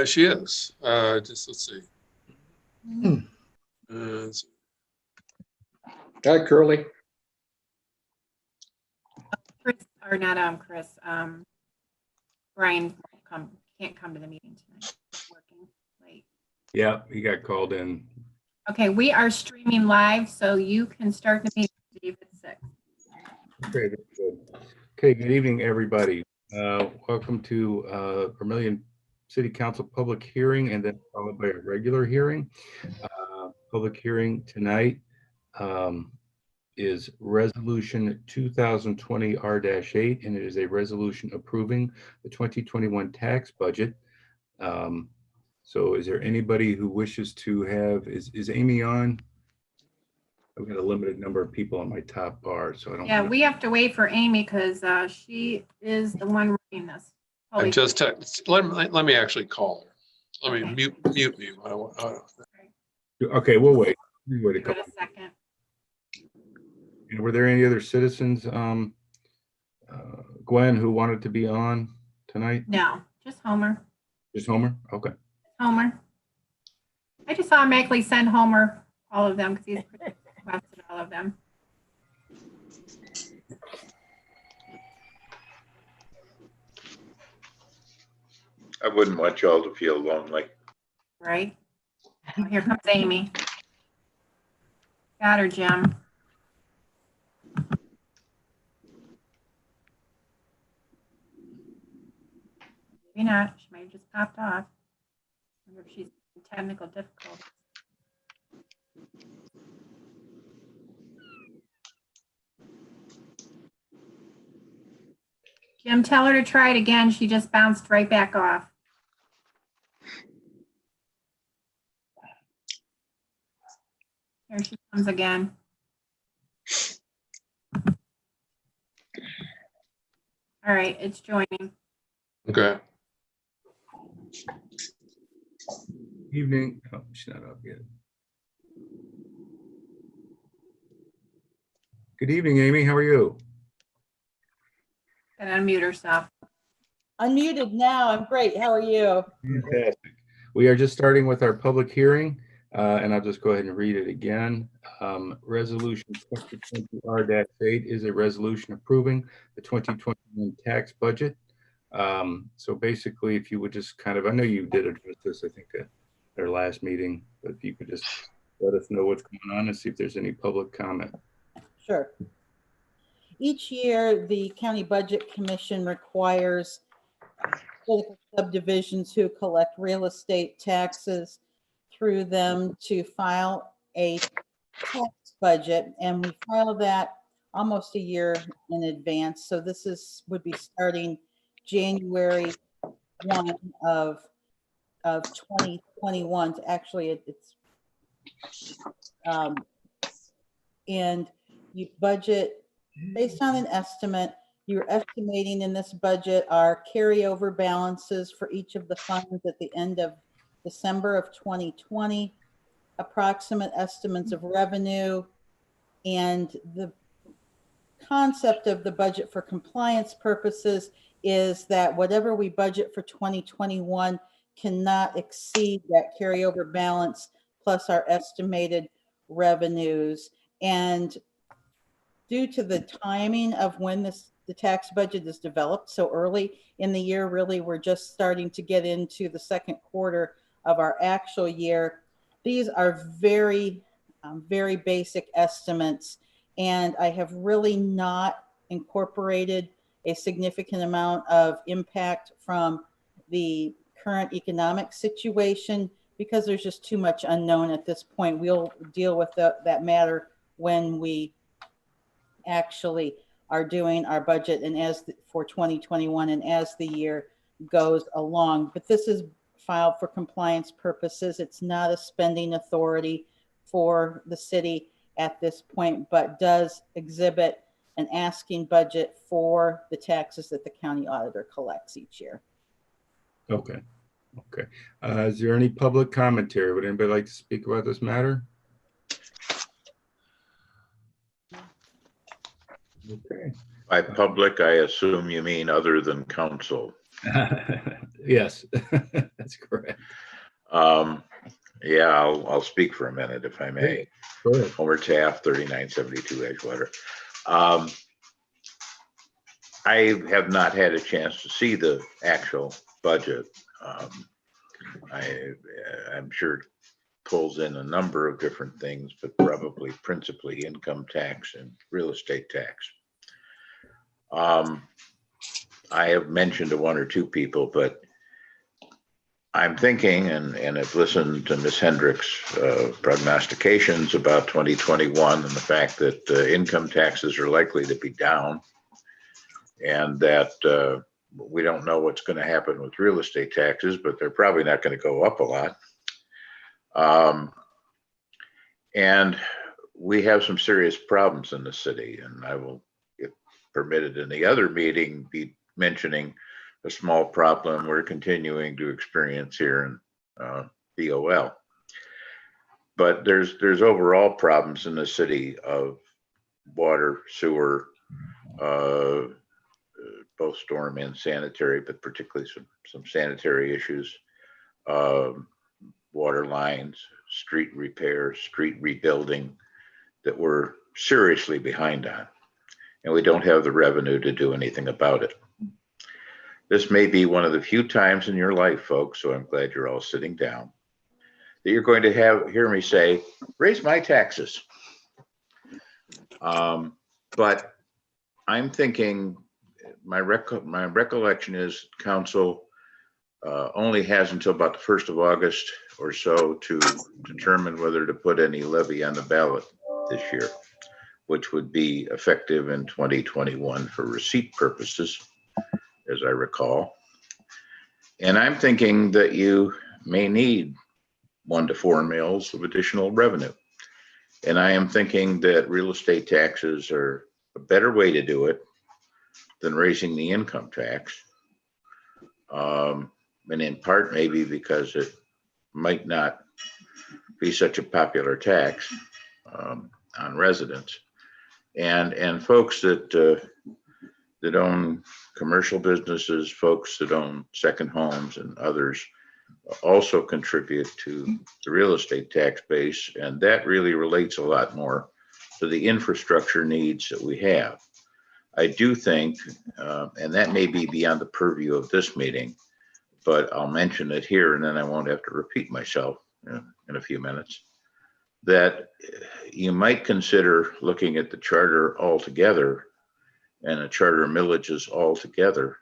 She is. Just let's see. Let's see. Hi, Curly. Chris, or not Chris, Brian can't come to the meeting tonight. He's working late. Yeah, he got called in. Okay, we are streaming live, so you can start the meeting, Steve, at 6. Okay, that's good. Okay, good evening, everybody. Welcome to Vermilion City Council public hearing, and then followed by a regular hearing. Public hearing tonight is resolution 2020 R-8, and it is a resolution approving the 2021 tax budget. So is there anybody who wishes to have, is Amy on? I've got a limited number of people on my top bar, so I don't. Yeah, we have to wait for Amy because she is the one reading this. I just let me actually call her. Let me Okay. mute me. Okay, we'll wait. We'll wait a Give it couple. a second. And were there any other citizens, Gwen, who wanted to be on tonight? No, just Homer. Just Homer? Okay. Homer. I just automatically send Homer all of them because he's requested all of them. I wouldn't want y'all to feel lonely. Right. Oh, here comes Amy. Got her, Jim. Maybe not. She might have just popped off. I wonder if she's in technical difficulties. Jim, tell her to try it again. She just bounced right back off. Here she comes again. All right, it's joining. Okay. Evening. Oh, she's not up yet. Good evening, Amy. How are you? Gotta unmute herself. Unmuted now. I'm great. How are you? Fantastic. We are just starting with our public hearing, and I'll just go ahead and read it again. Resolution 2020 R-8 is a resolution approving the 2021 tax budget. So basically, if you would just kind of, I know you did address this, I think, at our last meeting, but if you could just let us know what's going on and see if there's any public comment. Sure. Each year, the County Budget Commission requires political subdivisions who collect real estate taxes through them to file a tax budget, and we file that almost a year in advance. So this would be starting January 1 of 2021. Actually, and you budget based on an estimate. You're estimating in this budget our carryover balances for each of the funds at the end of December of 2020, approximate estimates of revenue, and the concept of the budget for compliance purposes is that whatever we budget for 2021 cannot exceed that carryover balance plus our estimated revenues. And due to the timing of when the tax budget is developed so early in the year, really we're just starting to get into the second quarter of our actual year. These are very, very basic estimates, and I have really not incorporated a significant amount of impact from the current economic situation because there's just too much unknown at this point. We'll deal with that matter when we actually are doing our budget and for 2021 and as the year goes along. But this is filed for compliance purposes. It's not a spending authority for the city at this point, but does exhibit an asking budget for the taxes that the county auditor collects each year. Okay. Okay. Is there any public commentary? Would anybody like to speak about this matter? Okay. By public, I assume you mean other than council. Yes, that's That's correct. Yeah, I'll speak for a minute if I may. Go ahead. Homer Taft, 3972 Edgewater. I have not had a chance to see the actual budget. I'm sure it pulls in a number of different things, but probably principally income tax and real estate tax. I have mentioned to one or two people, but I'm thinking, and I've listened to Ms. Hendricks' prognostications about 2021 and the fact that income taxes are likely to be down, and that we don't know what's going to happen with real estate taxes, but they're probably not going to go up a lot. And we have some serious problems in the city, and I will, if permitted in the other meeting, be mentioning a small problem we're continuing to experience here in BOL. But there's overall problems in the city of water, sewer, both storm and sanitary, but particularly some sanitary issues, water lines, street repair, street rebuilding that we're seriously behind on. And we don't have the revenue to do anything about it. This may be one of the few times in your life, folks, so I'm glad you're all sitting down, that you're going to hear me say, raise my taxes. But I'm thinking, my recollection is council only has until about the 1st of August or so to determine whether to put any levy on the ballot this year, which would be effective in 2021 for receipt purposes, as I recall. And I'm thinking that you may need 1 to 4 mills of additional revenue. And I am thinking that real estate taxes are a better way to do it than raising the income tax. And in part, maybe because it might not be such a popular tax on residents. And folks that own commercial businesses, folks that own second homes and others also contribute to the real estate tax base. And that really relates a lot more to the infrastructure needs that we have. I do think, and that may be beyond the purview of this meeting, but I'll mention it here and then I won't have to repeat myself in a few minutes, that you might consider looking at the charter altogether and the charter millages altogether,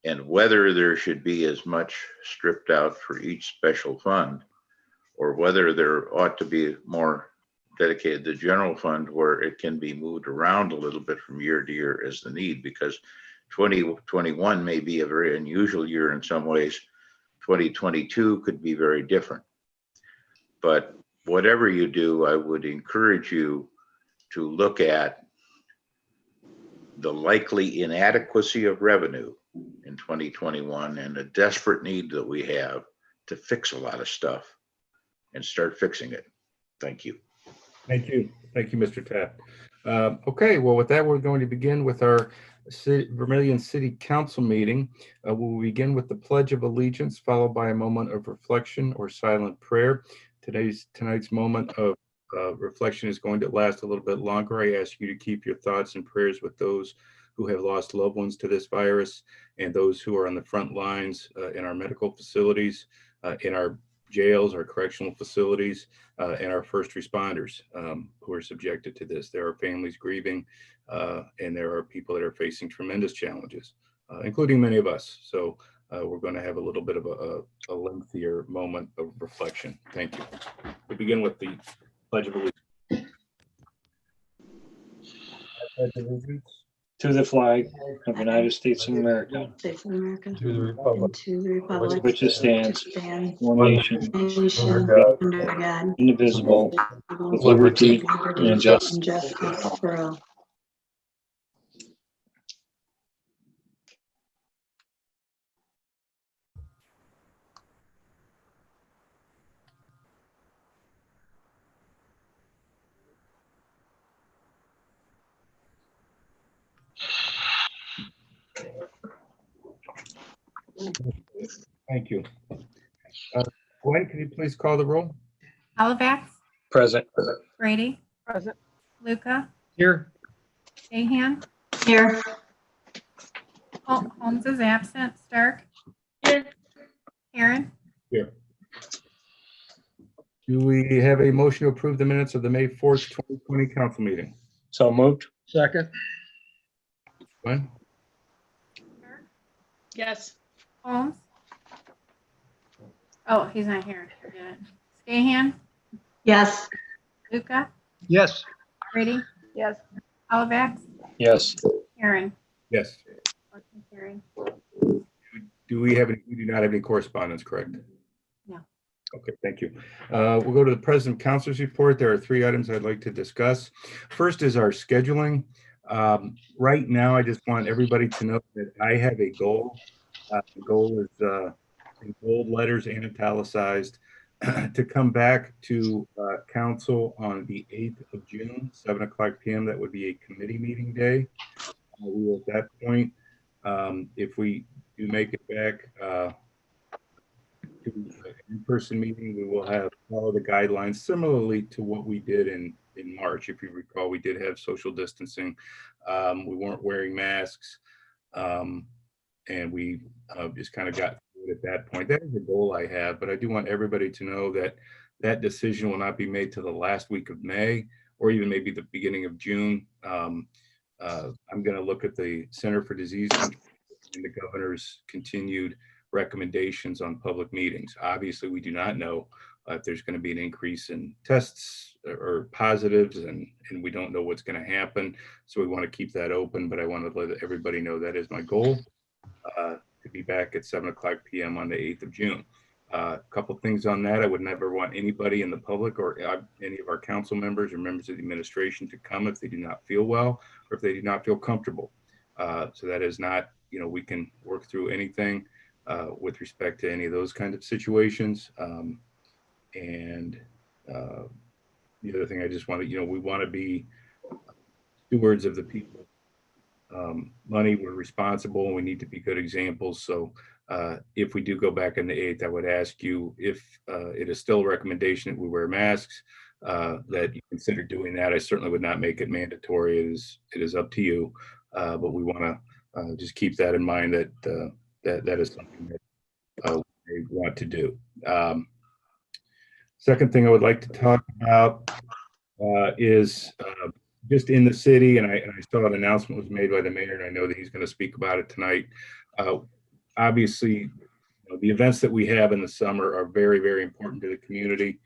and whether there should be as much stripped out for each special fund, or whether there ought to be more dedicated to the general fund where it can be moved around a little bit from year to year as the need, because 2021 may be a very unusual year in some ways. 2022 could be very different. But whatever you do, I would encourage you to look at the likely inadequacy of revenue in 2021 and the desperate need that we have to fix a lot of stuff and start fixing it. Thank you. Thank you. Thank you, Mr. Taft. Okay, well, with that, we're going to begin with our Vermilion City Council meeting. We'll begin with the Pledge of Allegiance, followed by a moment of reflection or silent prayer. Tonight's moment of reflection is going to last a little bit longer. I ask you to keep your thoughts and prayers with those who have lost loved ones to this virus and those who are on the front lines in our medical facilities, in our jails, our correctional facilities, and our first responders who are subjected to this. There are families grieving, and there are people that are facing tremendous challenges, including many of us. So we're going to have a little bit of a lengthier moment of reflection. Thank you. We begin with the Pledge of Allegiance. Pledge of Allegiance to the flag of the United States of America, States of America, to the republic and to the republic which it stands, one one nation, nation under God, indivisible, indivisible, with liberty liberty, and justice. and justice for all. Thank you. Gwen, can you please call the roll? Hollivax, Present. Brady, Present. Luca, Here. Gahan, Here. Holmes is absent, Stark, Aaron, Here. Do we have a motion to approve the minutes of the May 4th, 2020 council meeting? So moved. Second. Gwen? Yes. Holmes. Oh, he's not here. Forget it. Gahan, Yes. Luca, Yes. Brady, Yes. Hollivax, Yes. Aaron. Yes. Motion carried. Do we have any, we do not have any correspondence, correct? No. Okay, thank you. We'll go to the President Council's report. There are 3 items I'd like to discuss. First is our scheduling. Right now, I just want everybody to know that I have a goal. The goal is in bold letters and italicized to come back to council on the 8th of June, 7:00 p.m. That would be a committee meeting day. We will at that point, if we do make it back to an in-person meeting, we will have follow the guidelines similarly to what we did in March. If you recall, we did have social distancing. We weren't wearing masks, and we just kind of got through it at that point. That is the goal I have, but I do want everybody to know that that decision will not be made till the last week of May or even maybe the beginning of June. I'm going to look at the Center for Disease Control and the governor's continued recommendations on public meetings. Obviously, we do not know if there's going to be an increase in tests or positives, and we don't know what's going to happen. So we want to keep that open, but I want to let everybody know that is my goal, to be back at 7:00 p.m. on the 8th of June. A couple things on that. I would never want anybody in the public or any of our council members or members of the administration to come if they do not feel well or if they do not feel comfortable. So that is not, we can work through anything with respect to any of those kind of situations. And the other thing I just want to, we want to be stewards of the people. Money, we're responsible, and we need to be good examples. So if we do go back on the 8th, I would ask you if it is still a recommendation that we wear masks, that you consider doing that. I certainly would not make it mandatory. It is up to you, but we want to just keep that in mind that that is something that we want to do. Second thing I would like to talk about is just in the city, and I saw an announcement was made by the mayor, and I know that he's going to speak about it tonight. Obviously, the events that we have in the summer are very, very important to the community.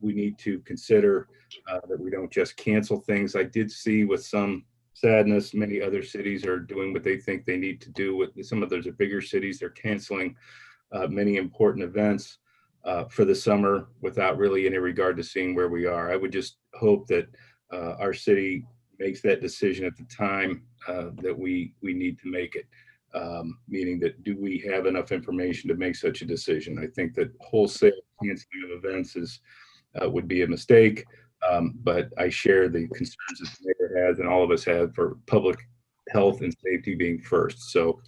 We need to consider that we don't just cancel things. I did see with some sadness, many other cities are doing what they think they need to do. With some of those are bigger cities, they're canceling many important events for the summer without really any regard to seeing where we are. I would just hope that our city makes that decision at the time that we need to make it. Meaning that, do we have enough information to make such a decision? I think that wholesale canceling of events would be a mistake, but I share the concerns that the mayor has and all of us have for public health and safety being first. So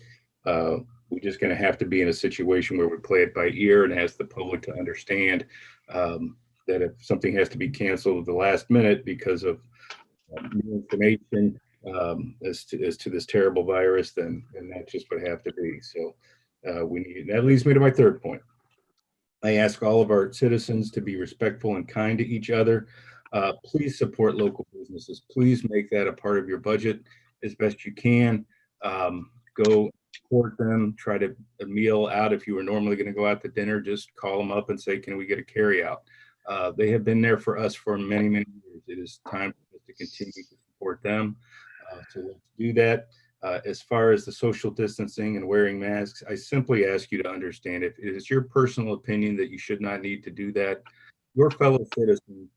we're just going to have to be in a situation where we play it by ear and ask the public to understand that if something has to be canceled at the last minute because of new information as to this terrible virus, then that's just what have to be. So that leads me to my third point. I ask all of our citizens to be respectful and kind to each other. Please support local businesses. Please make that a part of your budget as best you can. Go support them. Try to meal out. If you were normally going to go out to dinner, just call them up and say, can we get a carry out? They have been there for us for many, many years. It is time for us to continue to support them. So let's do that. As far as the social distancing and wearing masks, I simply ask you to understand, if it is your personal opinion that you should not need to do that, your fellow citizens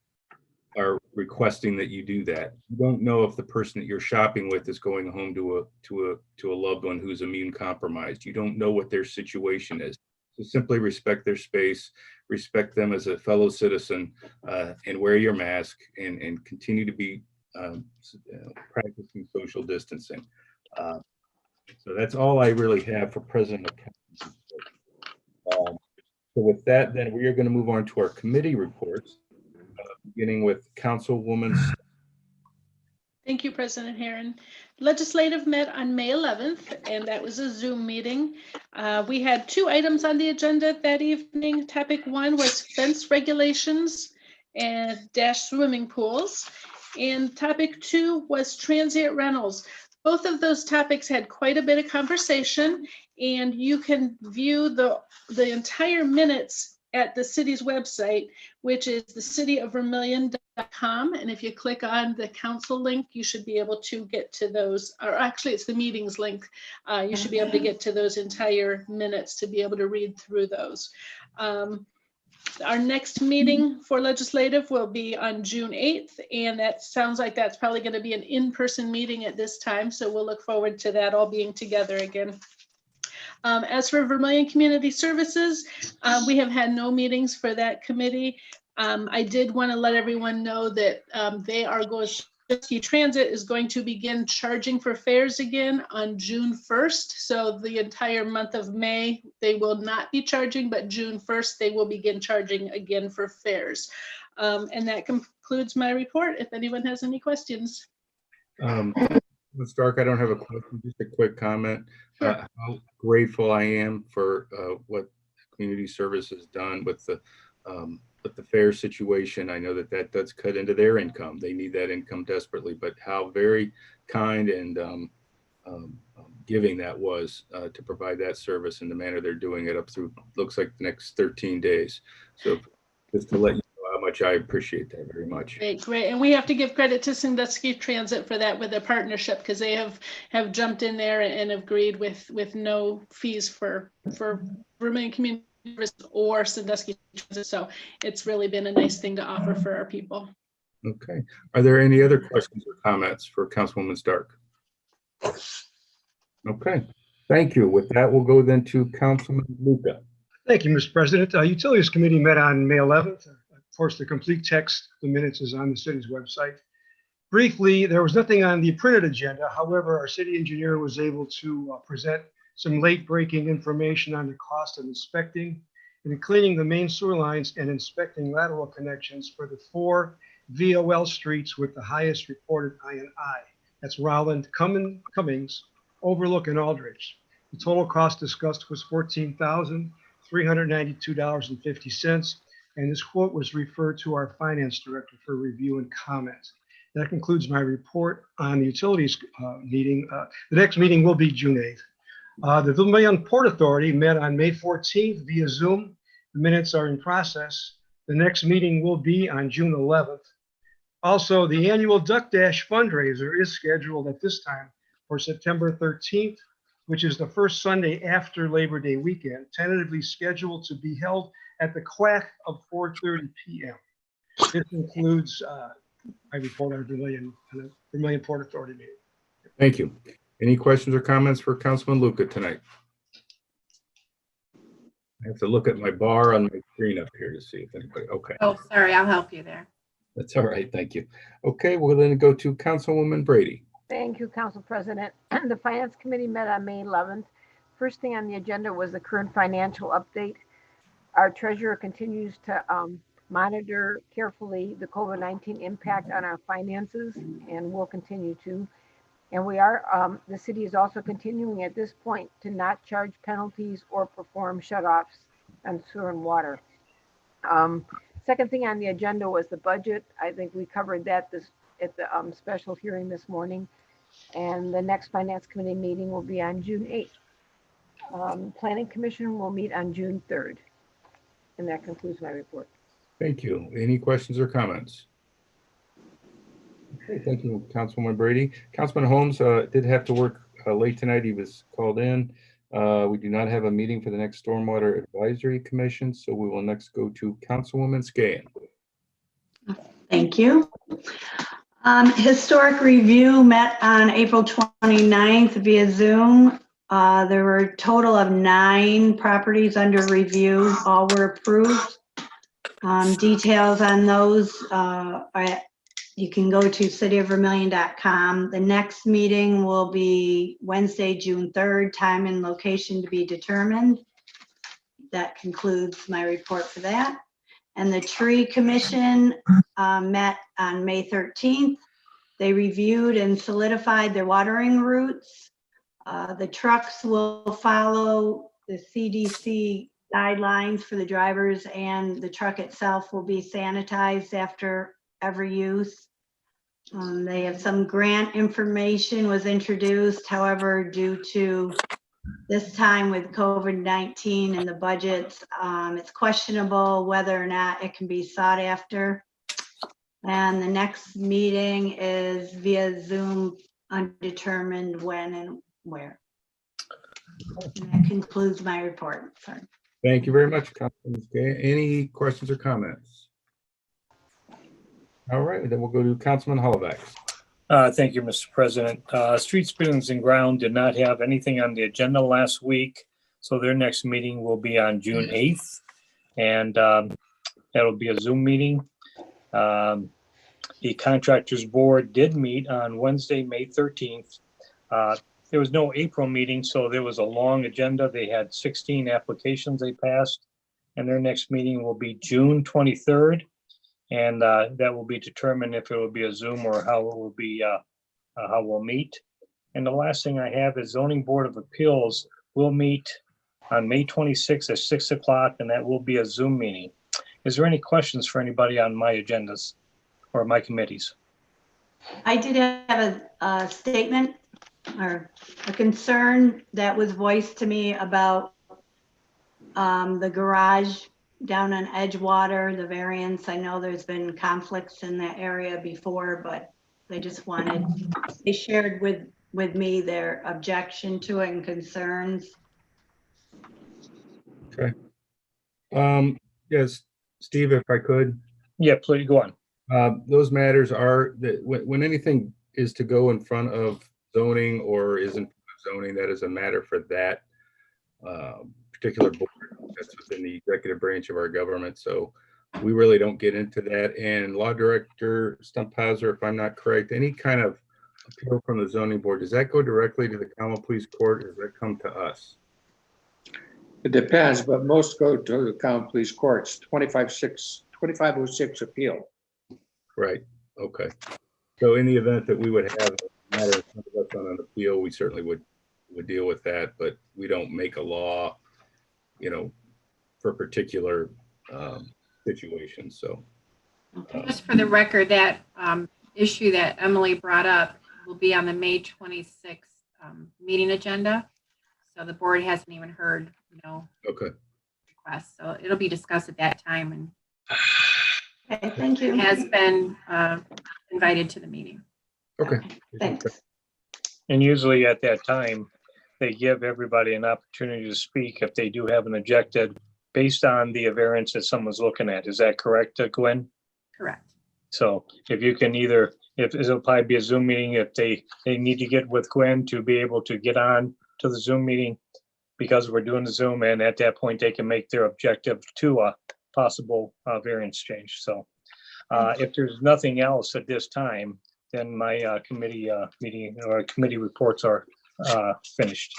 are requesting that you do that. You don't know if the person that you're shopping with is going home to a loved one who's immune compromised. You don't know what their situation is. So simply respect their space, respect them as a fellow citizen, and wear your mask and continue to be practicing social distancing. So that's all I really have for President of Council. So with that, then we are going to move on to our committee reports, beginning with Councilwoman. Thank you, President Herron. Legislative met on May 11th, and that was a Zoom meeting. We had 2 items on the agenda that evening. Topic 1 was fence regulations and dash swimming pools. And topic 2 was transient rentals. Both of those topics had quite a bit of conversation, and you can view the entire minutes at the city's website, which is thecityofvermilion.com. And if you click on the council link, you should be able to get to those, or actually it's the meetings link. You should be able to get to those entire minutes to be able to read through those. Our next meeting for legislative will be on June 8th, and that sounds like that's probably going to be an in-person meeting at this time. So we'll look forward to that all being together again. As for Vermilion Community Services, we have had no meetings for that committee. I did want to let everyone know that they are going, Ski Transit is going to begin charging for fares again on June 1st. So the entire month of May, they will not be charging, but June 1st, they will begin charging again for fares. And that concludes my report. If anyone has any questions. Ms. Stark, I don't have a question, just a quick comment. Sure. How grateful I am for what community service has done with the fair situation. I know that does cut into their income. They need that income desperately, but how very kind and giving that was to provide that service in the manner they're doing it up through, looks like the next 13 days. So just to let you know how much I appreciate that very much. Great. And we have to give credit to Sandusky Transit for that with their partnership, because they have jumped in there and agreed with no fees for Vermilion Community Service or Sandusky Transit. So it's really been a nice thing to offer for our people. Okay. Are there any other questions or comments for Councilwoman Stark? Okay. Thank you. With that, we'll go then to Councilman Luca. Thank you, Mr. President. Utilities Committee met on May 11th. Of course, the complete text, the minutes is on the city's website. Briefly, there was nothing on the printed agenda. However, our city engineer was able to present some late breaking information on the cost of inspecting and cleaning the main sewer lines and inspecting lateral connections for the 4 VOL streets with the highest reported INI. That's Rowland, Cummings, Overlook, and Aldridge. The total cost discussed was $14,392.50. And this quote was referred to our finance director for review and comment. That concludes my report on the utilities meeting. The next meeting will be June 8th. The Vermilion Port Authority met on May 14th via Zoom. The minutes are in process. The next meeting will be on June 11th. Also, the annual Duck Dash fundraiser is scheduled at this time for September 13th, which is the first Sunday after Labor Day weekend, tentatively scheduled to be held at the Quack of 4:30 p.m. This includes my report on Vermilion Port Authority meeting. Thank you. Any questions or comments for Councilman Luca tonight? I have to look at my bar on my screen up here to see if anybody, okay. Oh, sorry, I'll help you there. That's all right, thank you. Okay, we'll then go to Councilwoman Brady. Thank you, Council President. The Finance Committee met on May 11th. First thing on the agenda was the current financial update. Our treasurer continues to monitor carefully the COVID-19 impact on our finances, and will continue to. And we are, the city is also continuing at this point to not charge penalties or perform shutoffs on sewer and water. Second thing on the agenda was the budget. I think we covered that at the special hearing this morning. And the next Finance Committee meeting will be on June 8th. Planning Commission will meet on June 3rd. And that concludes my report. Thank you. Any questions or comments? Okay, thank you, Councilwoman Brady. Councilman Holmes did have to work late tonight. He was called in. We do not have a meeting for the next Stormwater Advisory Commission, so we will next go to Councilwoman Scahan. Thank you. Historic Review met on April 29th via Zoom. There were a total of 9 properties under review. All were approved. Details on those You can go to cityofvermilion.com. The next meeting will be Wednesday, June 3rd, time and location to be determined. That concludes my report for that. And the tree commission met on May 13th. They reviewed and solidified their watering routes. The trucks will follow the CDC guidelines for the drivers, and the truck itself will be sanitized after every use. They have some grant information was introduced. However, due to this time with COVID-19 and the budgets, it's questionable whether or not it can be sought after. And the next meeting is via Zoom, undetermined when and where. And that concludes my report. Sorry. Thank you very much, Councilman Gay. Any questions or comments? All right, then we'll go to Councilman Hollavax. Thank you, Mr. President. Streets, Buildings and Ground did not have anything on the agenda last week, so their next meeting will be on June 8th, and that'll be a Zoom meeting. The Contractors Board did meet on Wednesday, May 13th. There was no April meeting, so there was a long agenda. They had 16 applications they passed, and their next meeting will be June 23rd. And that will be determined if it will be a Zoom or how it will be, how we'll meet. And the last thing I have is Zoning Board of Appeals will meet on May 26th at 6 o'clock, and that will be a Zoom meeting. Is there any questions for anybody on my agendas or my committees? I did have a statement or a concern that was voiced to me about the garage down on Edgewater, the variance. I know there's been conflicts in that area before, but they just wanted, they shared with me their objection to it and concerns. Okay. Yes, Steve, if I could. Yeah, please go on. Those matters are that when anything is to go in front of zoning or isn't zoning, that is a matter for that particular board. That's within the executive branch of our government. So we really don't get into that. And Law Director Stumphauser, if I'm not correct, any kind of appeal from the zoning board, does that go directly to the Common Police Court or does that come to us? It depends, but most go to the Common Police Courts, 2506 appeal. Right. Okay. So in the event that we would have a matter in front of us on an appeal, we certainly would deal with that, but we don't make a law, you know, for particular situations. So Just for the record, that issue that Emily brought up will be on the May 26th meeting agenda. So the board hasn't even heard, okay. requests. So it'll be discussed at that time and Okay, thank you. has been invited to the meeting. Okay. Thanks. And usually at that time, they give everybody an opportunity to speak if they do have an objected based on the variance that someone's looking at. Is that correct, Gwen? Correct. So if you can either, if it'll probably be a Zoom meeting, if they need to get with Gwen to be able to get on to the Zoom meeting because we're doing the Zoom, and at that point they can make their objective to a possible variance change. So if there's nothing else at this time, then my committee meeting or committee reports are finished.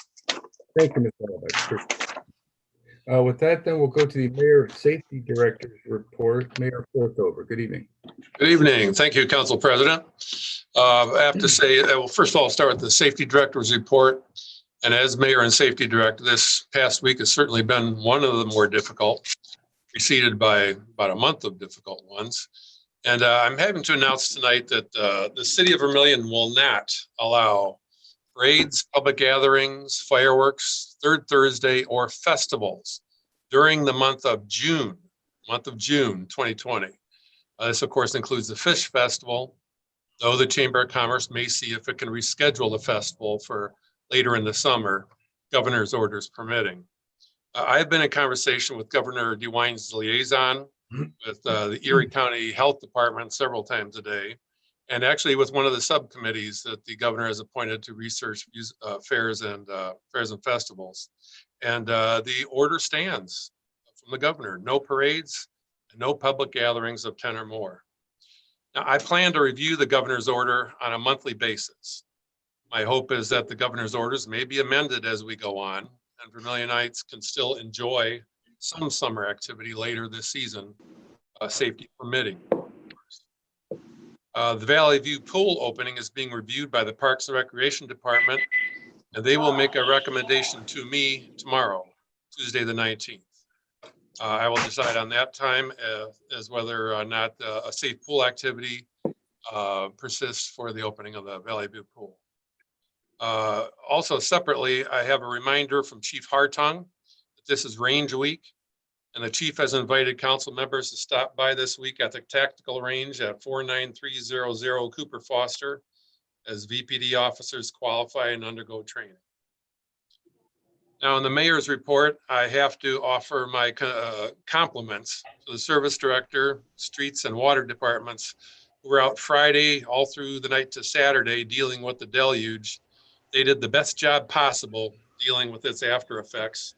Thank you, Mr. Hollavax. With that, then we'll go to the Mayor Safety Director's report. Mayor Forthover, good evening. Good evening. Thank you, Council President. I have to say, well, first of all, I'll start with the Safety Director's report. And as Mayor and Safety Director, this past week has certainly been one of the more difficult, preceded by about a month of difficult ones. And I'm having to announce tonight that the City of Vermilion will not allow parades, public gatherings, fireworks, Third Thursday, or festivals during the month of June 2020. This, of course, includes the Fish Festival, though the Chamber of Commerce may see if it can reschedule the festival for later in the summer, governor's orders permitting. I've been in conversation with Governor DeWine's liaison, with the Erie County Health Department several times a day, and actually with one of the subcommittees that the governor has appointed to research fairs and festivals. And the order stands from the governor: no parades, and no public gatherings of 10 or more. Now, I plan to review the governor's order on a monthly basis. My hope is that the governor's orders may be amended as we go on, and Vermilionites can still enjoy some summer activity later this season, safety permitting. The Valley View pool opening is being reviewed by the Parks and Recreation Department, and they will make a recommendation to me tomorrow, Tuesday the 19th. I will decide on that time as whether or not a safe pool activity persists for the opening of the Valley View pool. Also separately, I have a reminder from Chief Hartung that this is range week, and the chief has invited council members to stop by this week at the tactical range at 49300 Cooper Foster as VPD officers qualify and undergo training. Now, in the mayor's report, I have to offer my compliments to the service director, streets and water departments who were out Friday all through the night to Saturday dealing with the deluge. They did the best job possible dealing with its after effects.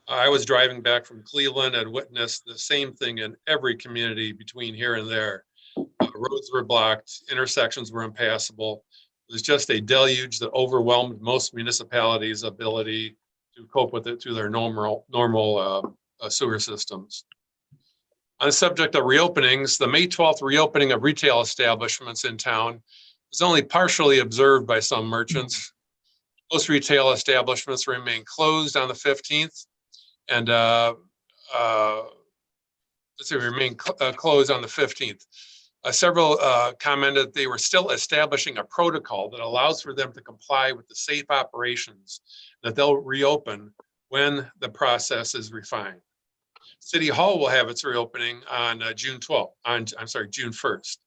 I was driving back from Cleveland and witnessed the same thing in every community between here and there. Roads were blocked, intersections were impassable. It was just a deluge that overwhelmed most municipalities' ability to cope with it through their normal sewer systems. On the subject of reopenings, the May 12th reopening of retail establishments in town was only partially observed by some merchants. Most retail establishments remain closed on the 15th and remain closed on the 15th. Several commented they were still establishing a protocol that allows for them to comply with the safe operations, that they'll reopen when the process is refined. City Hall will have its reopening on June 1st.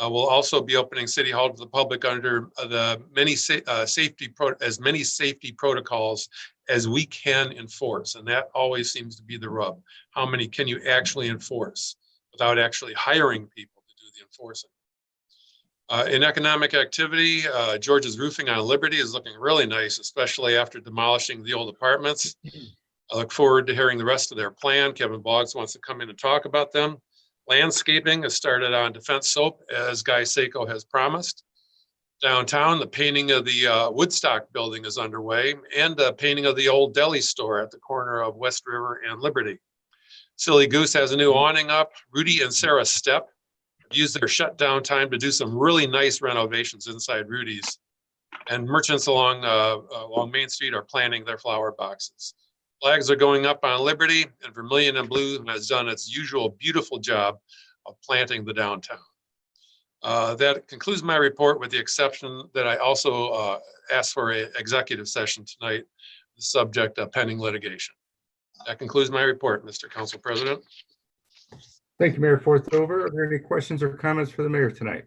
We'll also be opening City Hall to the public under the many safety protocols as we can enforce. And that always seems to be the rub. How many can you actually enforce without actually hiring people to do the enforcing? In economic activity, George's Roofing on Liberty is looking really nice, especially after demolishing the old apartments. I look forward to hearing the rest of their plan. Kevin Boggs wants to come in and talk about them. Landscaping has started on Defense Soap, as Guy Sacco has promised. Downtown, the painting of the Woodstock building is underway, and the painting of the old deli store at the corner of West River and Liberty. Silly Goose has a new awning up. Rudy and Sarah Stepp used their shutdown time to do some really nice renovations inside Rudy's. And merchants along Main Street are planting their flower boxes. Flags are going up on Liberty, and Vermilion and Blue has done its usual beautiful job of planting the downtown. That concludes my report, with the exception that I also asked for an executive session tonight, the subject of pending litigation. That concludes my report, Mr. Council President. Thank you, Mayor Forthover. Are there any questions or comments for the mayor tonight?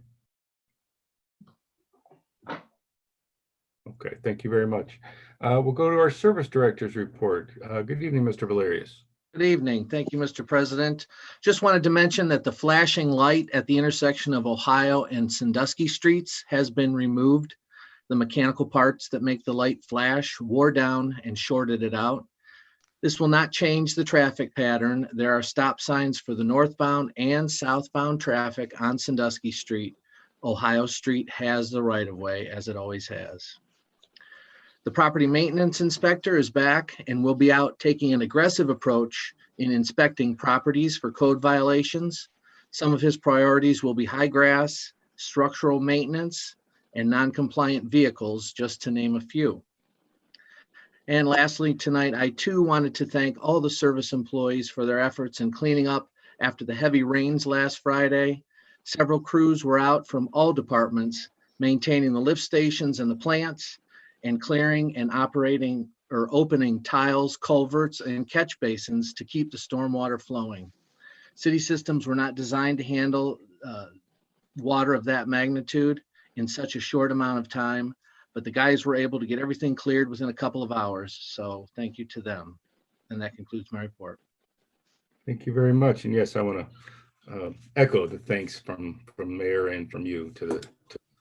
Okay, thank you very much. We'll go to our service director's report. Good evening, Mr. Valerius. Good evening. Thank you, Mr. President. Just wanted to mention that the flashing light at the intersection of Ohio and Sandusky Streets has been removed. The mechanical parts that make the light flash wore down and shorted it out. This will not change the traffic pattern. There are stop signs for the northbound and southbound traffic on Sandusky Street. Ohio Street has the right-of-way, as it always has. The property maintenance inspector is back and will be out taking an aggressive approach in inspecting properties for code violations. Some of his priorities will be high grass, structural maintenance, and non-compliant vehicles, just to name a few. And lastly, tonight, I too wanted to thank all the service employees for their efforts in cleaning up after the heavy rains last Friday. Several crews were out from all departments, maintaining the lift stations and the plants, and clearing and operating or opening tiles, culverts, and catch basins to keep the stormwater flowing. City systems were not designed to handle water of that magnitude in such a short amount of time, but the guys were able to get everything cleared within a couple of hours. So thank you to them. And that concludes my report. Thank you very much. And yes, I want to echo the thanks from Mayor and from you to the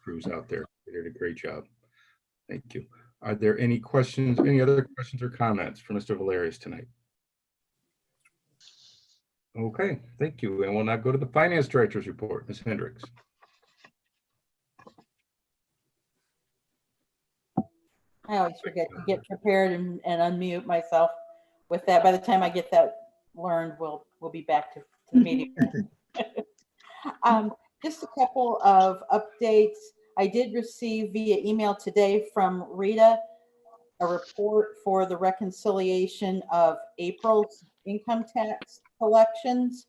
crews out there. They did a great job. Thank you. Are there any questions, any other questions or comments for Mr. Valerius tonight? Okay, thank you. And we'll now go to the Finance Director's report. Ms. Hendricks. I always forget to get prepared and unmute myself with that. By the time I get that learned, we'll be back to the meeting. Just a couple of updates. I did receive via email today from Rita a report for the reconciliation of April's income tax collections.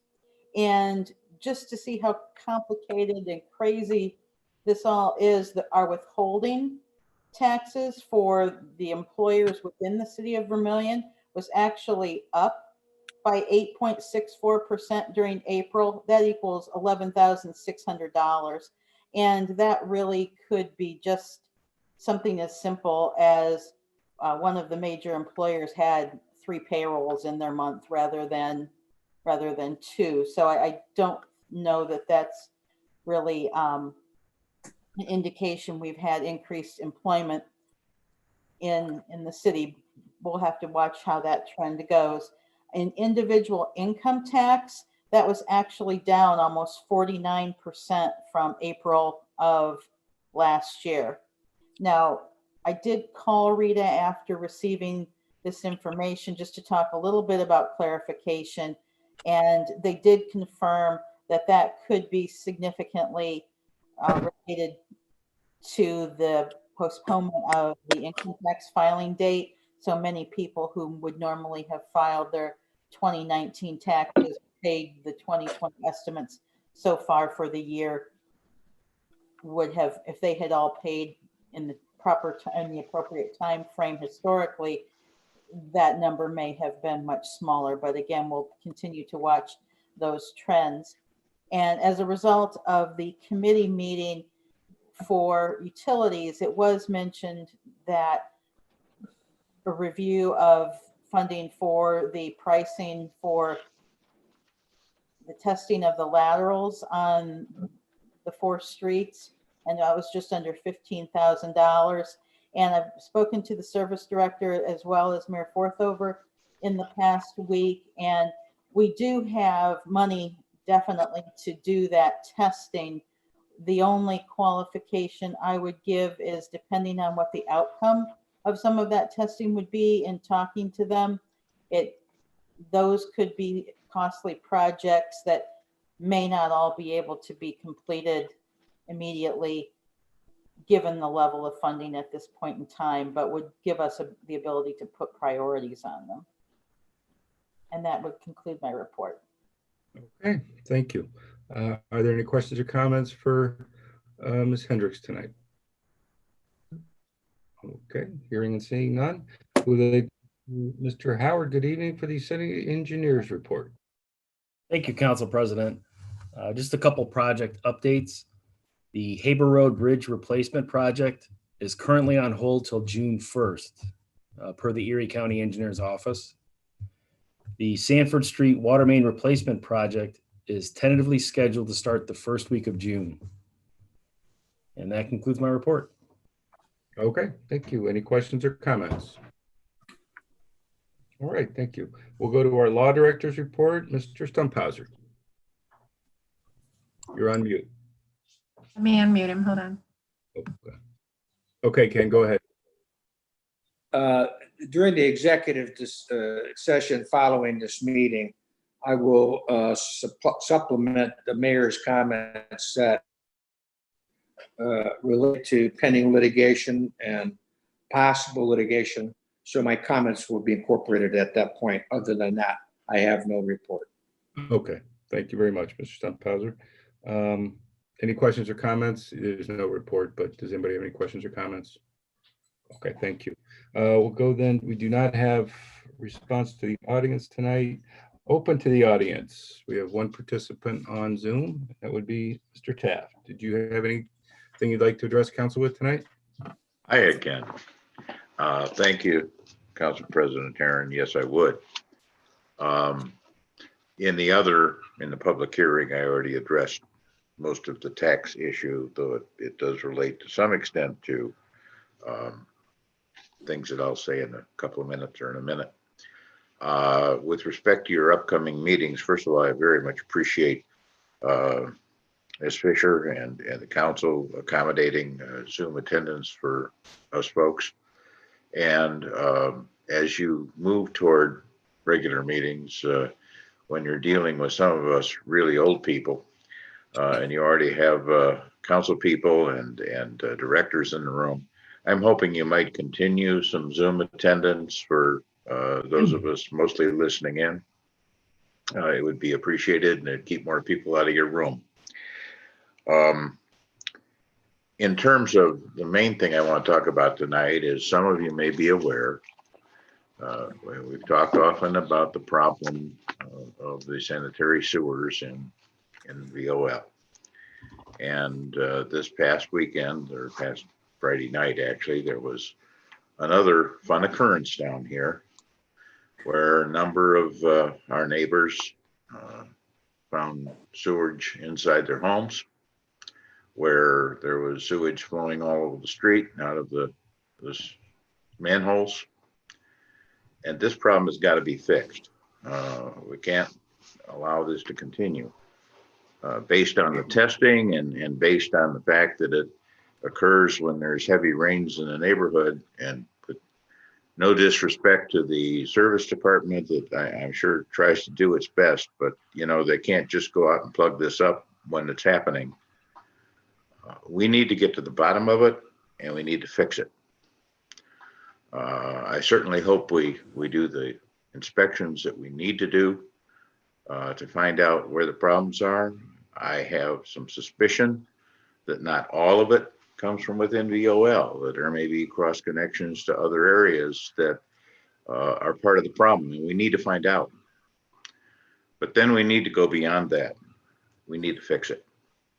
And just to see how complicated and crazy this all is, that our withholding taxes for the employers within the city of Vermilion was actually up by 8.64% during April. That equals $11,600. And that really could be just something as simple as one of the major employers had 3 payrolls in their month rather than 2. So I don't know that that's really an indication we've had increased employment in the city. We'll have to watch how that trend goes. In individual income tax, that was actually down almost 49% from April of last year. Now, I did call Rita after receiving this information just to talk a little bit about clarification, and they did confirm that that could be significantly related to the postponement of the income tax filing date. So many people who would normally have filed their 2019 taxes, paid the 2020 estimates so far for the year, would have, if they had all paid in the appropriate time frame historically, that number may have been much smaller. But again, we'll continue to watch those trends. And as a result of the committee meeting for utilities, it was mentioned that a review of funding for the pricing for the testing of the laterals on the 4 streets, and that was just under $15,000. And I've spoken to the service director as well as Mayor Forthover in the past week, and we do have money definitely to do that testing. The only qualification I would give is, depending on what the outcome of some of that testing would be in talking to them, those could be costly projects that may not all be able to be completed immediately given the level of funding at this point in time, but would give us the ability to put priorities on them. And that would conclude my report. Okay, thank you. Are there any questions or comments for Ms. Hendricks tonight? Okay, hearing and seeing none. Mr. Howard, good evening for the city engineers report. Thank you, Council President. Just a couple project updates. The Haber Road Bridge Replacement Project is currently on hold till June 1st, per the Erie County Engineer's Office. The Sanford Street Water Main Replacement Project is tentatively scheduled to start the first week of June. And that concludes my report. Okay, thank you. Any questions or comments? All right, thank you. We'll go to our law director's report. Mr. Stumphauser. You're on mute. Let me unmute him. Hold on. Okay, Ken, go ahead. During the executive session following this meeting, I will supplement the mayor's comments that relate to pending litigation and possible litigation. So my comments will be incorporated at that point. Other than that, I have no report. Okay, thank you very much, Mr. Stumphauser. Any questions or comments? There's no report, but does anybody have any questions or comments? Okay, thank you. We'll go then. We do not have response to the audience tonight. Open to the audience. We have one participant on Zoom. That would be Mr. Taft. Did you have anything you'd like to address council with tonight? I had Ken. Thank you, Council President Aaron. Yes, I would. In the public hearing, I already addressed most of the tax issue, though it does relate to some extent to things that I'll say in a couple of minutes or in a minute. With respect to your upcoming meetings, first of all, I very much appreciate Ms. Fisher and the council accommodating Zoom attendance for us folks. And as you move toward regular meetings, when you're dealing with some of us really old people, and you already have council people and directors in the room, I'm hoping you might continue some Zoom attendance for those of us mostly listening in. It would be appreciated, and it'd keep more people out of your room. In terms of the main thing I want to talk about tonight is, some of you may be aware, we've talked often about the problem of the sanitary sewers in VOL. And this past weekend, or past Friday night, actually, there was another fun occurrence down here where a number of our neighbors found sewage inside their homes, where there was sewage flowing all over the street and out of the manholes. And this problem has got to be fixed. We can't allow this to continue. Based on the testing and based on the fact that it occurs when there's heavy rains in the neighborhood, and no disrespect to the service department that I'm sure tries to do its best, but they can't just go out and plug this up when it's happening. We need to get to the bottom of it, and we need to fix it. I certainly hope we do the inspections that we need to do to find out where the problems are. I have some suspicion that not all of it comes from within VOL, that there may be cross connections to other areas that are part of the problem, and we need to find out. But then we need to go beyond that. We need to fix it.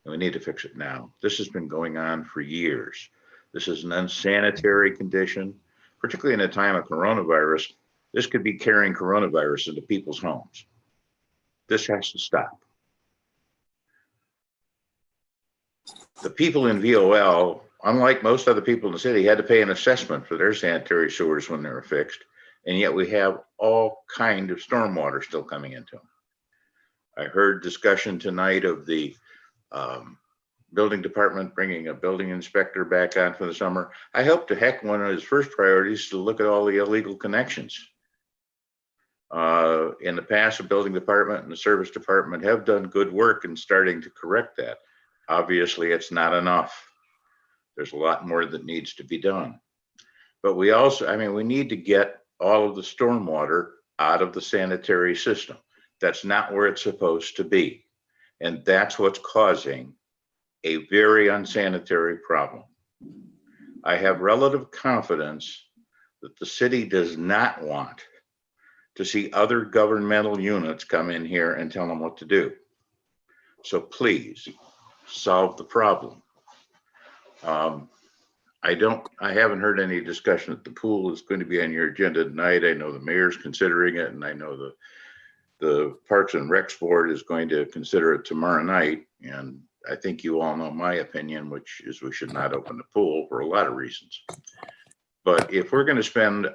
And we need to fix it now. This has been going on for years. This is an unsanitary condition, particularly in a time of coronavirus. This could be carrying coronavirus into people's homes. This has to stop. The people in VOL, unlike most other people in the city, had to pay an assessment for their sanitary sewers when they were fixed. And yet we have all kind of stormwater still coming into them. I heard discussion tonight of the building department bringing a building inspector back on for the summer. I hope to heck one of his first priorities is to look at all the illegal connections. In the past, the building department and the service department have done good work in starting to correct that. Obviously, it's not enough. There's a lot more that needs to be done. But we also, we need to get all of the stormwater out of the sanitary system. That's not where it's supposed to be. And that's what's causing a very unsanitary problem. I have relative confidence that the city does not want to see other governmental units come in here and tell them what to do. So please solve the problem. I haven't heard any discussion that the pool is going to be on your agenda tonight. I know the mayor's considering it, and I know the Parks and Recs Board is going to consider it tomorrow night. And I think you all know my opinion, which is we should not open the pool for a lot of reasons. But if we're going to spend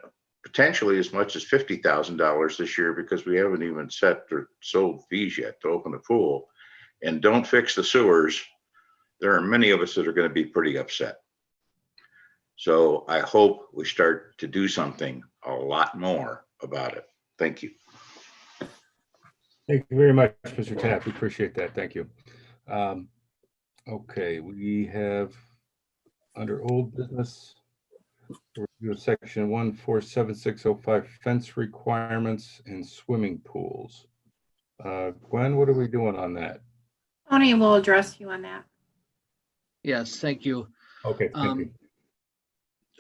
potentially as much as $50,000 this year, because we haven't even set or sold fees yet to open the pool, and don't fix the sewers, there are many of us that are going to be pretty upset. So I hope we start to do something a lot more about it. Thank you. Thank you very much, Mr. Tapp. We appreciate that. Thank you. Okay, we have under old business, review of section 147605 fence requirements in swimming pools. Gwen, what are we doing on that? Tony will address you on that. Yes, thank you. Okay, thank you.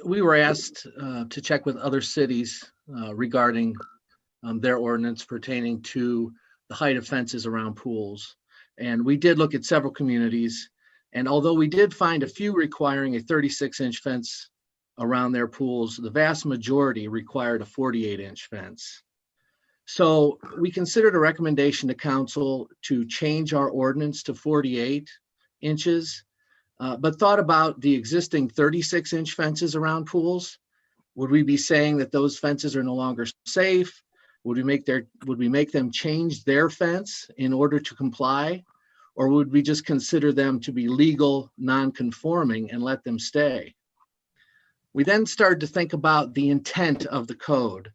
We were asked to check with other cities regarding their ordinance pertaining to the height of fences around pools. And we did look at several communities. And although we did find a few requiring a 36-inch fence around their pools, the vast majority required a 48-inch fence. So we considered a recommendation to council to change our ordinance to 48 inches, but thought about the existing 36-inch fences around pools. Would we be saying that those fences are no longer safe? Would we make them change their fence in order to comply? Or would we just consider them to be legal, non-conforming and let them stay? We then started to think about the intent of the code,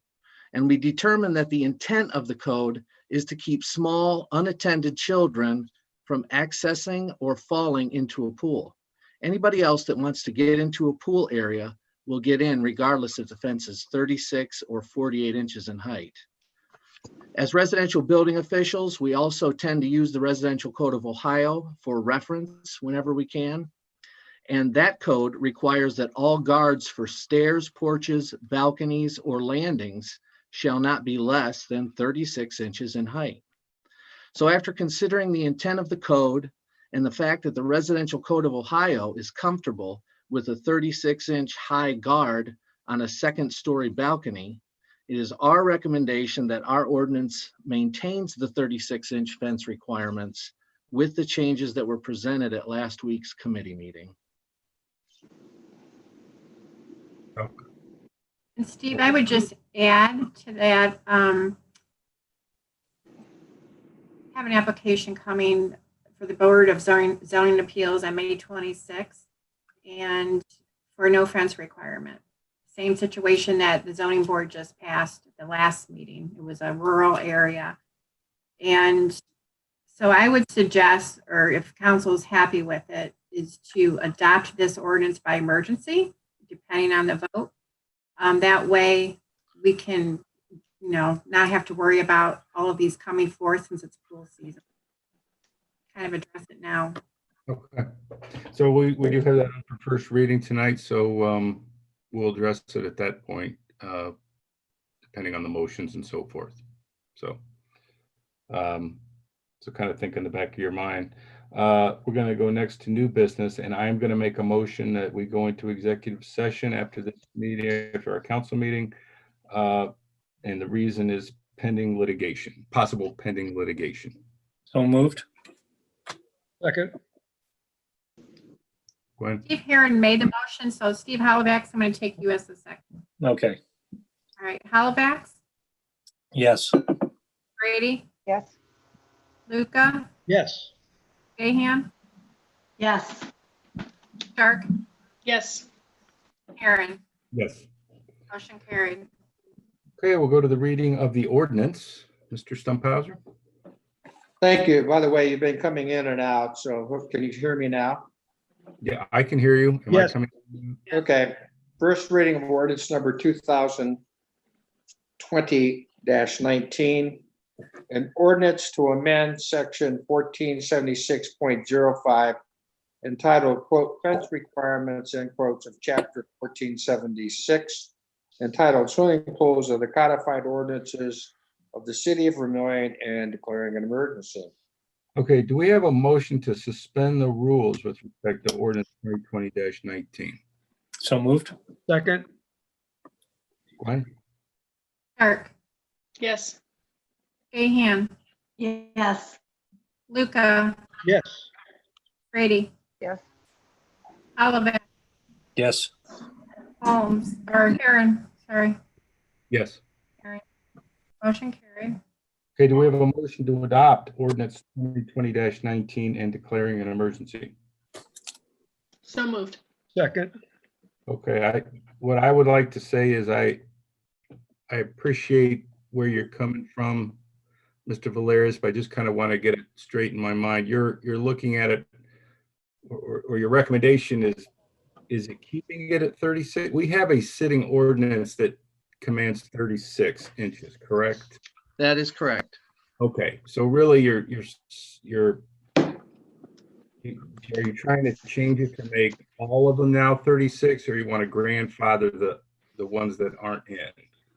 and we determined that the intent of the code is to keep small, unattended children from accessing or falling into a pool. Anybody else that wants to get into a pool area will get in regardless if the fence is 36 or 48 inches in height. As residential building officials, we also tend to use the Residential Code of Ohio for reference whenever we can. And that code requires that all guards for stairs, porches, balconies, or landings shall not be less than 36 inches in height. So after considering the intent of the code and the fact that the Residential Code of Ohio is comfortable with a 36-inch high guard on a second-story balcony, it is our recommendation that our ordinance maintains the 36-inch fence requirements with the changes that were presented at last week's committee meeting. And Steve, I would just add to that, have an application coming for the Board of Zoning Appeals on May 26th, and for no fence requirement. Same situation that the zoning board just passed at the last meeting. It was a rural area. And so I would suggest, or if council is happy with it, is to adopt this ordinance by emergency, depending on the vote. That way we can, not have to worry about all of these coming forth since it's pool season. Kind of address it now. Okay. So we do have that on for first reading tonight, so we'll address it at that point, depending on the motions and so forth. So kind of think in the back of your mind. We're going to go next to new business, and I'm going to make a motion that we go into executive session after this meeting, after our council meeting. And the reason is pending litigation, possible pending litigation. So moved. Second. Gwen? Steve Heron made the motion, so Steve Halivax, I'm going to take you as the second. Okay. All right, Halivax, Yes. Brady, Yes. Luca, Yes. Gahan, Yes. Stark, Yes. Heron. Yes. Motion carried. Okay, we'll go to the reading of the ordinance. Mr. Stumphauser? Thank you. By the way, you've been coming in and out, so can you hear me now? Yeah, I can hear you. Am I Yes. coming? Okay. First reading of ordinance number 2020-19. An ordinance to amend section 1476.05 entitled, quote, fence requirements, end quotes, of chapter 1476, entitled swimming pools of the codified ordinances of the city of Vermilion and declaring an emergency. Okay, do we have a motion to suspend the rules with respect to ordinance 2020-19? So moved. Second. Gwen? Stark, Yes. Gahan, Yes. Luca, Yes. Brady, Yes. Halivax, Yes. Holmes, or Heron, sorry. Yes. Motion carried. Okay, do we have a motion to adopt ordinance 2020-19 and declaring an emergency? So moved. Second. Okay, what I would like to say is I appreciate where you're coming from, Mr. Valeris, but I just kind of want to get it straight in my mind. You're looking at it, or your recommendation is it keeping it at 36? We have a sitting ordinance that commands 36 inches, correct? That is correct. Okay, so really are you trying to change it to make all of them now 36, or you want to grandfather the ones that aren't in?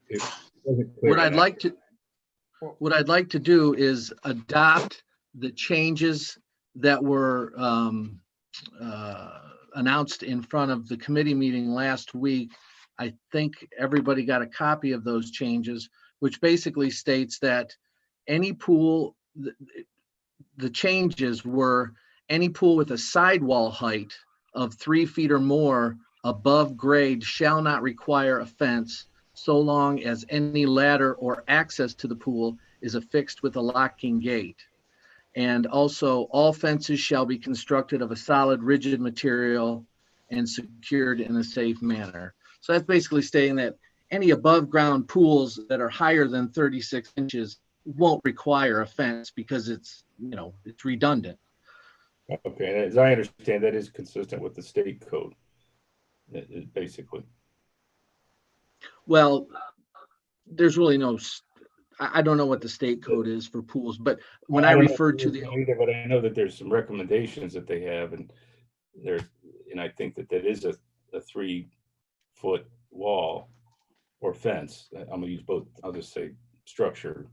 It wasn't clear What I'd enough. like to do is adopt the changes that were announced in front of the committee meeting last week. I think everybody got a copy of those changes, which basically states that any pool, the changes were any pool with a sidewall height of 3 feet or more above grade shall not require a fence, so long as any ladder or access to the pool is affixed with a locking gate. And also, all fences shall be constructed of a solid, rigid material and secured in a safe manner. So that's basically stating that any above ground pools that are higher than 36 inches won't require a fence because it's, it's redundant. Okay, as I understand, that is consistent with the state code, basically. Well, there's really I don't know what the state code is for pools, but when I don't know referred to the, either, but I know that there's some recommendations that they have, and I think that is a 3-foot wall or fence. I'm gonna use both. I'll just say structure.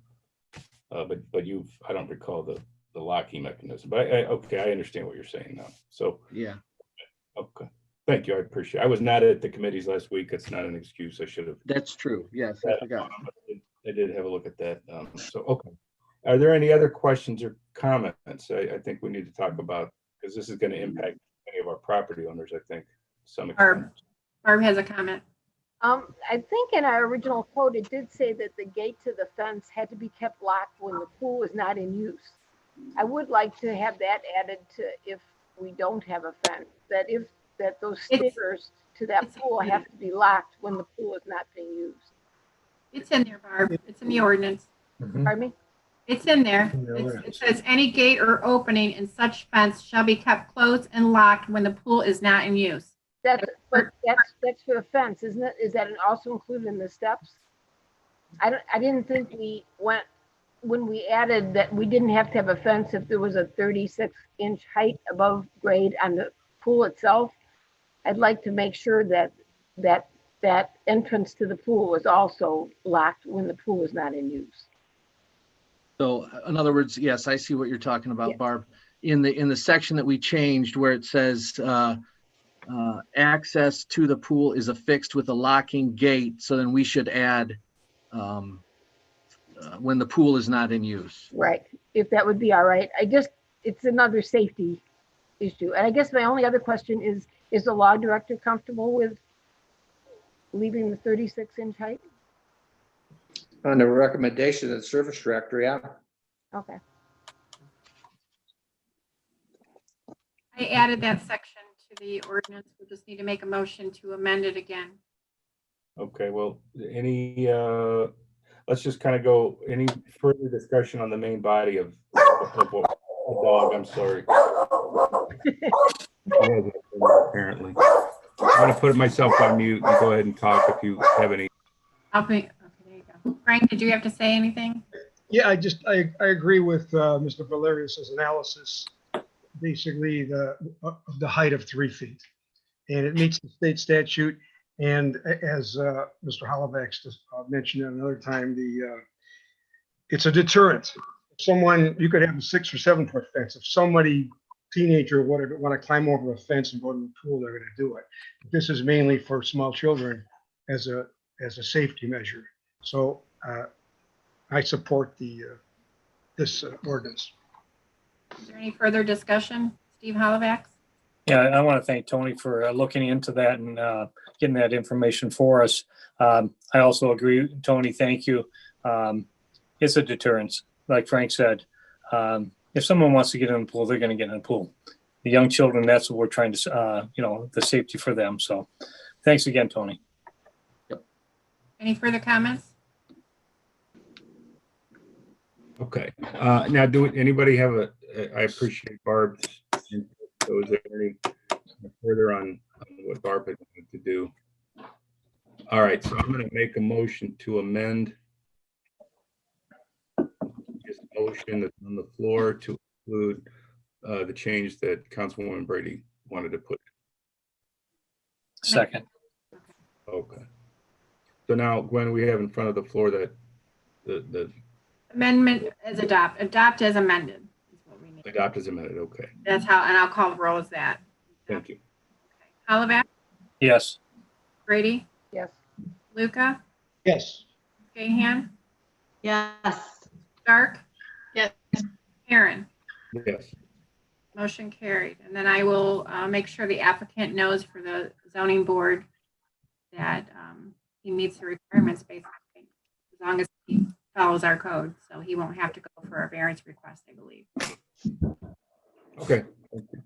But I don't recall the locking mechanism. But okay, I understand what you're saying now. So yeah, okay, thank you. I appreciate it. I was not at the committees last week. That's not an excuse. I should have. that's true. Yes, I forgot. I did have a look at that. So okay, are there any other questions or comments? I think we need to talk about, because this is going to impact many of our property owners. I think to some extent. Barb has a comment. I think in our original code, it did say that the gate to the fence had to be kept locked when the pool is not in use. I would like to have that added to if we don't have a fence, that those stairs to that pool have to be locked when the pool is not being used. It's in there, Barb. It's in the ordinance. Pardon me? It's in there. It says any gate or opening in such fence shall be kept closed and locked when the pool is not in use. That's for the fence, isn't it? Is that also included in the steps? I didn't think when we added that we didn't have to have a fence if there was a 36-inch height above grade on the pool itself. I'd like to make sure that entrance to the pool was also locked when the pool is not in use. So in other words, yes, I see what you're talking about, Yeah. Barb. In the section that we changed where it says access to the pool is affixed with a locking gate, so then we should add when the pool is not in use. Right, if that would be all right. It's another safety issue. And I guess my only other question is the law director comfortable with leaving the 36-inch height? On the recommendation of the service director, yeah. Okay. I added that section to the ordinance. We'll just need to make a motion to amend it again. Okay, well, let's just kind of go, any further discussion on the main body of what the dog, I'm sorry. Apparently. I'm going to put myself on mute and go ahead and talk if you have any. Okay, there you go. Frank, did you have to say anything? Yeah, I agree with Mr. Valerius's analysis, basically the height of 3 feet. And it meets the state statute. And as Mr. Holloway mentioned at another time, it's a deterrent. You could have a 6 or 7 foot fence. If somebody, teenager, want to climb over a fence and go to the pool, they're going to do it. This is mainly for small children as a safety measure. So I support this ordinance. Is there any further discussion? Steve Holloway? Yeah, I want to thank Tony for looking into that and getting that information for us. I also agree, Tony, thank you. It's a deterrence, like Frank said. If someone wants to get in the pool, they're going to get in the pool. The young children, that's what we're trying to, the safety for them. So thanks again, Tony. Yep. Any further comments? Okay. Now, anybody have I appreciate Barb's. So is there any further on what Barb had wanted to do? All right, so I'm going to make a motion to amend this motion that's on the floor to include the change that Councilwoman Brady wanted to put. Second. Okay. So now, Gwen, we have in front of the floor that the Amendment as adopt as amended. Is what we need. adopt as amended. Okay, That's how, and I'll call the roll as that. thank you. Holloway? Yes. Brady? Yes. Luca? Yes. Gahan? Yes. Stark? Yes. Aaron? Yes. Motion carried. And then I will make sure the applicant knows for the zoning board that he meets the requirements basically, as long as he follows our code. So he won't have to go for a variance request, I believe. Okay. Thank you.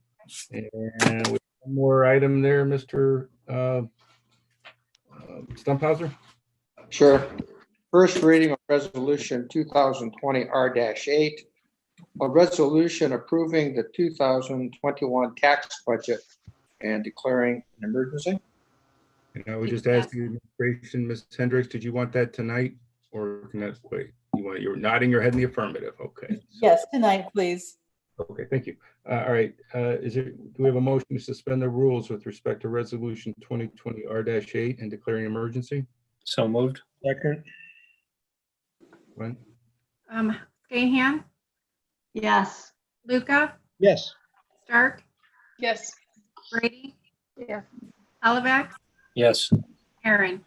And we have one more item there, Mr. Stumphauser? Sure. First reading of resolution 2020 R-8, a resolution approving the 2021 tax budget and declaring an emergency. And I would just ask the administration, Ms. Hendricks, did you want that tonight or can that wait? You're nodding your head in the affirmative. Okay. Yes, tonight, please. Okay, thank you. All right, do we have a motion to suspend the rules with respect to resolution 2020 R-8 and declaring emergency? So moved. Second. Gwen? Gahan, Yes. Luca, Yes. Stark, Yes. Brady, yes, Hollivax, Yes. Aaron.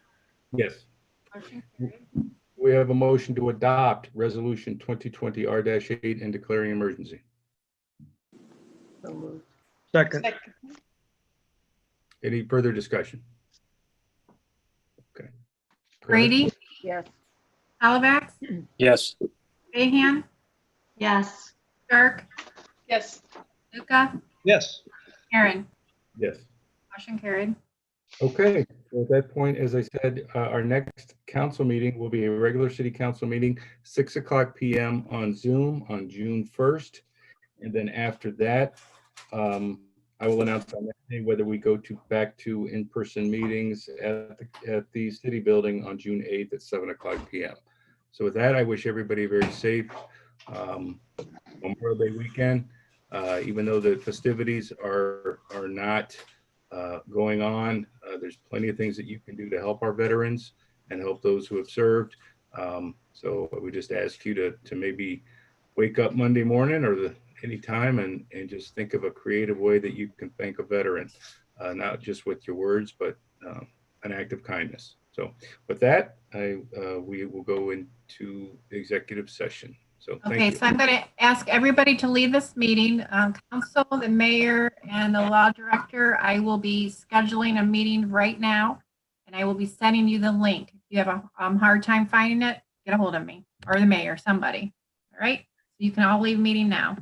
Yes. Motion carried. We have a motion to adopt resolution 2020 R-8 and declaring emergency. so moved. Second. Second. Any further discussion? Okay. Go ahead. Brady, Yes, Hollivax, Yes. Gahan, Yes. Stark, Yes. Luca, Yes. Aaron. Yes. Motion carried. Okay, so at that point, as I said, our next council meeting will be a regular city council meeting, 6:00 PM on Zoom on June 1st. And then after that, I will announce on that day whether we go back to in-person meetings at the city building on June 8th at 7:00 PM. So with that, I wish everybody a very safe Memorial Day weekend. Even though the festivities are not going on, there's plenty of things that you can do to help our veterans and help those who have served. So we just ask you to maybe wake up Monday morning or any time and just think of a creative way that you can thank a veteran, not just with your words, but an act of kindness. So with that, we will go into executive session. So thank Okay, you. so I'm going to ask everybody to leave this meeting. Council, the mayor, and the law director, I will be scheduling a meeting right now, and I will be sending you the link. If you have a hard time finding it, get a hold of me or the mayor, somebody. All right, so you can all leave meeting now.